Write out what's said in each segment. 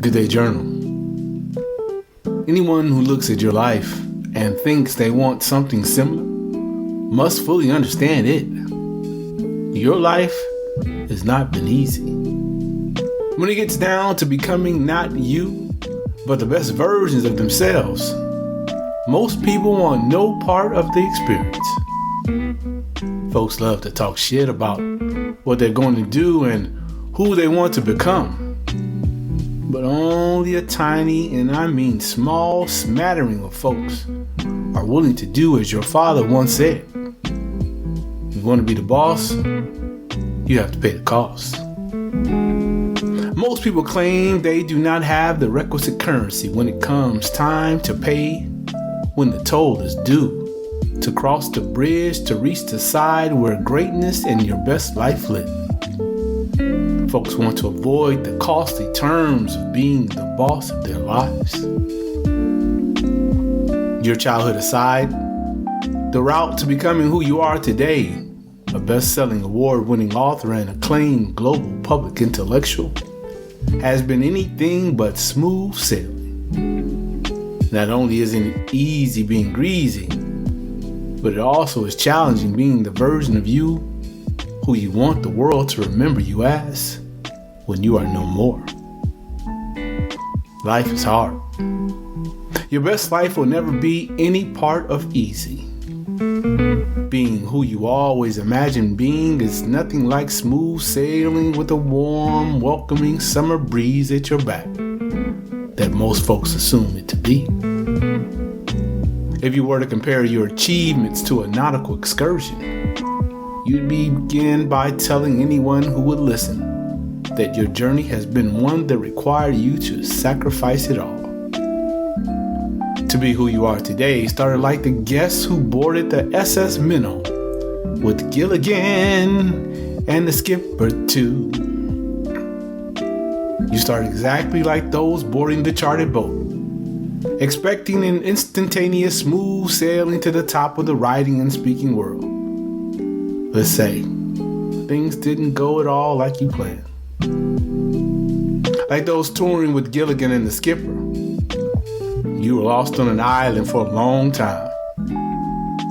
Do they journal? Anyone who looks at your life and thinks they want something similar must fully understand it. Your life has not been easy. When it gets down to becoming not you, but the best versions of themselves, most people want no part of the experience. Folks love to talk shit about what they're going to do and who they want to become. But only a tiny, and I mean small, smattering of folks are willing to do as your father once said. You want to be the boss? You have to pay the cost. Most people claim they do not have the requisite currency when it comes time to pay when the toll is due, to cross the bridge to reach the side where greatness and your best life live. Folks want to avoid the costly terms of being the boss of their lives. Your childhood aside, the route to becoming who you are today, a best-selling award-winning author and acclaimed global public intellectual, has been anything but smooth sailing. Not only isn't it easy being greasy, but it also is challenging being the version of you who you want the world to remember you as when you are no more. Life is hard. Your best life will never be any part of easy. Being who you always imagined being is nothing like smooth sailing with a warm, welcoming summer breeze at your back that most folks assume it to be. If you were to compare your achievements to a nautical excursion, you'd begin by telling anyone who would listen that your journey has been one that required you to sacrifice it all. To be who you are today started like the guests who boarded the SS Minnow with Gilligan and the skipper too. You start exactly like those boarding the charted boat, expecting an instantaneous smooth sailing to the top of the writing and speaking world. Let's say things didn't go at all like you planned. Like those touring with Gilligan and the skipper, you were lost on an island for a long time.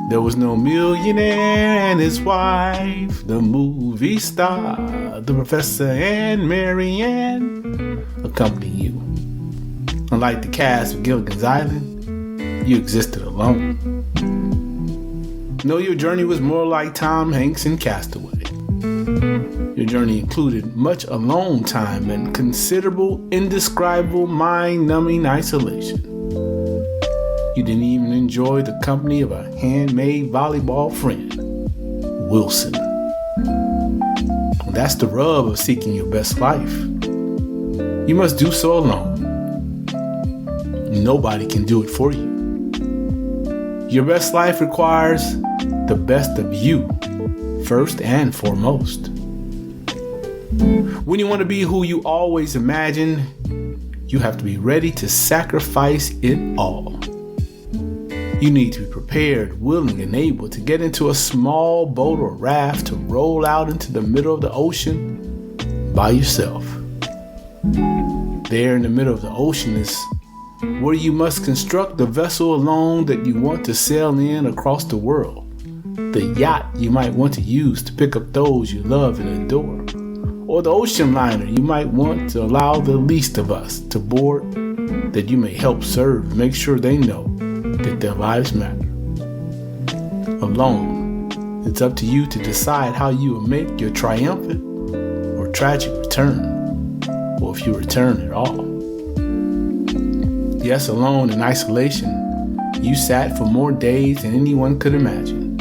There was no millionaire and his wife, the movie star, the professor and Mary Ann accompanying you. Unlike the cast of Gilligan's Island, you existed alone. No, your journey was more like Tom Hanks in Castaway. Your journey included much alone time and considerable, indescribable, mind-numbing isolation. You didn't even enjoy the company of a handmade volleyball friend, Wilson. That's the rub of seeking your best life. You must do so alone. Nobody can do it for you. Your best life requires the best of you, first and foremost. When you want to be who you always imagined, you have to be ready to sacrifice it all. You need to be prepared, willing, and able to get into a small boat or raft to roll out into the middle of the ocean by yourself. There in the middle of the ocean is where you must construct the vessel alone that you want to sail in across the world, the yacht you might want to use to pick up those you love and adore, or the ocean liner you might want to allow the least of us to board that you may help serve, make sure they know that their lives matter. Alone, it's up to you to decide how you will make your triumphant or tragic return, or if you return at all. Yes, alone in isolation, you sat for more days than anyone could imagine.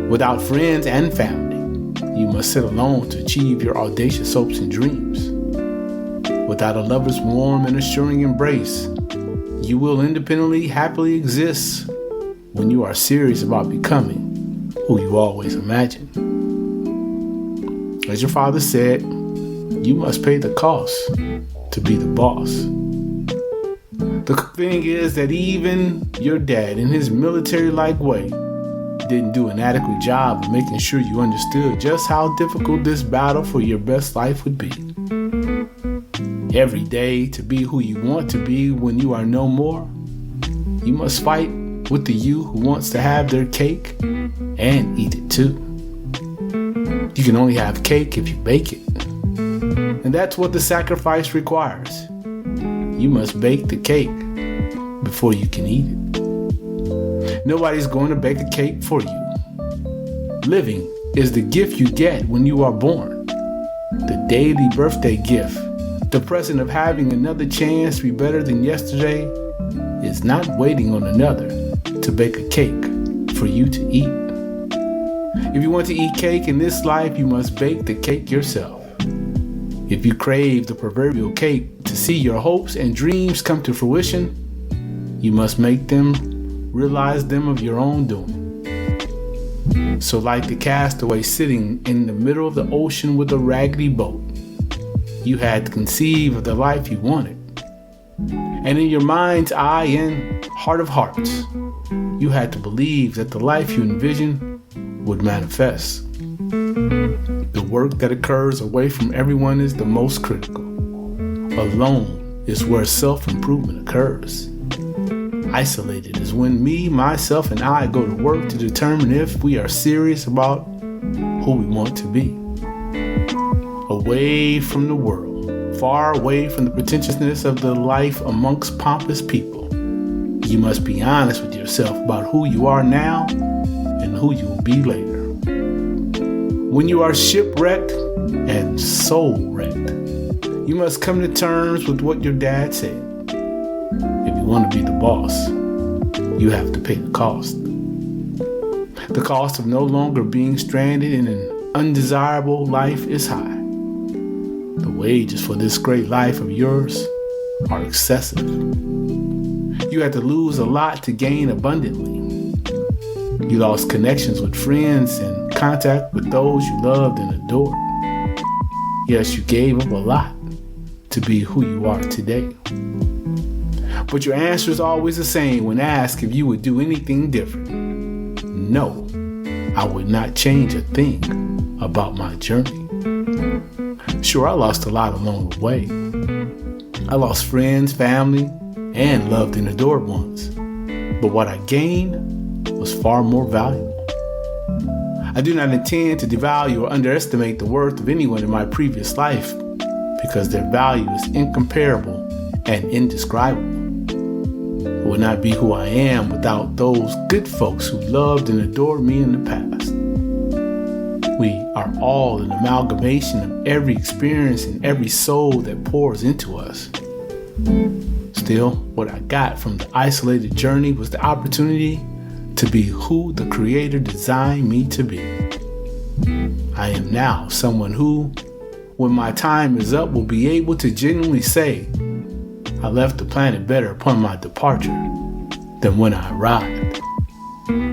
Without friends and family, you must sit alone to achieve your audacious hopes and dreams. Without a lover's warm and assuring embrace, you will independently happily exist when you are serious about becoming who you always imagined. As your father said, you must pay the cost to be the boss. The thing is that even your dad, in his military-like way, didn't do an adequate job of making sure you understood just how difficult this battle for your best life would be. Every day to be who you want to be when you are no more, you must fight with the you who wants to have their cake and eat it too. You can only have cake if you bake it. And that's what the sacrifice requires. You must bake the cake before you can eat it. Nobody's going to bake a cake for you. Living is the gift you get when you are born. The daily birthday gift, the present of having another chance to be better than yesterday, is not waiting on another to bake a cake for you to eat. If you want to eat cake in this life, you must bake the cake yourself. If you crave the proverbial cake to see your hopes and dreams come to fruition, you must make them, realize them of your own doing. So like the castaway sitting in the middle of the ocean with a raggedy boat, you had to conceive of the life you wanted. And in your mind's eye and heart of hearts, you had to believe that the life you envisioned would manifest. The work that occurs away from everyone is the most critical. Alone is where self-improvement occurs. Isolated is when me, myself, and I go to work to determine if we are serious about who we want to be. Away from the world, far away from the pretentiousness of the life amongst pompous people, you must be honest with yourself about who you are now and who you will be later. When you are shipwrecked and soul-wrecked, you must come to terms with what your dad said. If you want to be the boss, you have to pay the cost. The cost of no longer being stranded in an undesirable life is high. The wages for this great life of yours are excessive. You had to lose a lot to gain abundantly. You lost connections with friends and contact with those you loved and adored. Yes, you gave up a lot to be who you are today. But your answer is always the same when asked if you would do anything different. No, I would not change a thing about my journey. Sure, I lost a lot along the way. I lost friends, family, and loved and adored ones. But what I gained was far more valuable. I do not intend to devalue or underestimate the worth of anyone in my previous life because their value is incomparable and indescribable. I would not be who I am without those good folks who loved and adored me in the past. We are all an amalgamation of every experience and every soul that pours into us. Still, what I got from the isolated journey was the opportunity to be who the Creator designed me to be. I am now someone who, when my time is up, will be able to genuinely say, I left the planet better upon my departure than when I arrived.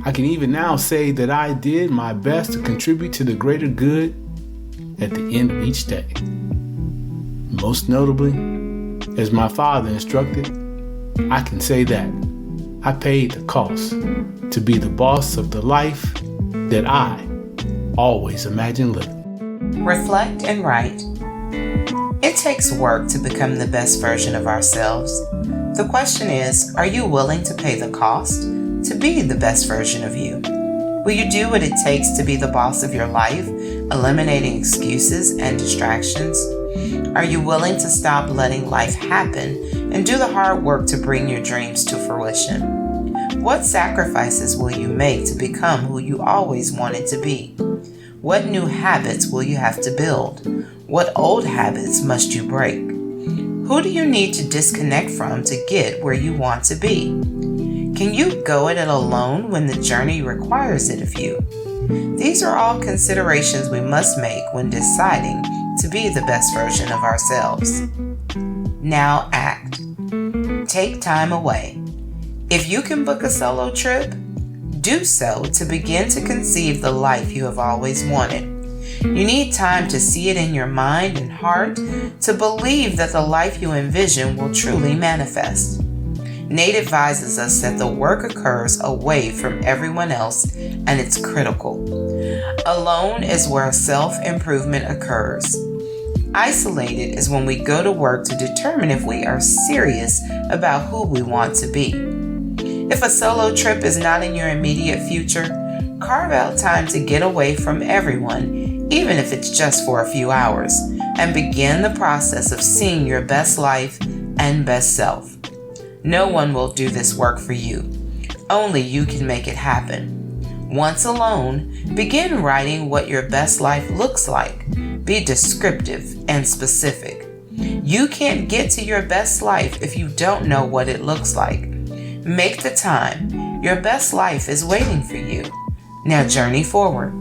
I can even now say that I did my best to contribute to the greater good at the end of each day. Most notably, as my father instructed, I can say that I paid the cost to be the boss of the life that I always imagined living. Reflect and write. It takes work to become the best version of ourselves. The question is, are you willing to pay the cost to be the best version of you? Will you do what it takes to be the boss of your life, eliminating excuses and distractions? Are you willing to stop letting life happen and do the hard work to bring your dreams to fruition? What sacrifices will you make to become who you always wanted to be? What new habits will you have to build? What old habits must you break? Who do you need to disconnect from to get where you want to be? Can you go it alone when the journey requires it of you? These are all considerations we must make when deciding to be the best version of ourselves. Now act. Take time away. If you can book a solo trip, do so to begin to conceive the life you have always wanted. You need time to see it in your mind and heart to believe that the life you envision will truly manifest. Nate advises us that the work occurs away from everyone else and it's critical. Alone is where self-improvement occurs. Isolated is when we go to work to determine if we are serious about who we want to be. If a solo trip is not in your immediate future, carve out time to get away from everyone, even if it's just for a few hours, and begin the process of seeing your best life and best self. No one will do this work for you. Only you can make it happen. Once alone, begin writing what your best life looks like. Be descriptive and specific. You can't get to your best life if you don't know what it looks like. Make the time. Your best life is waiting for you. Now journey forward.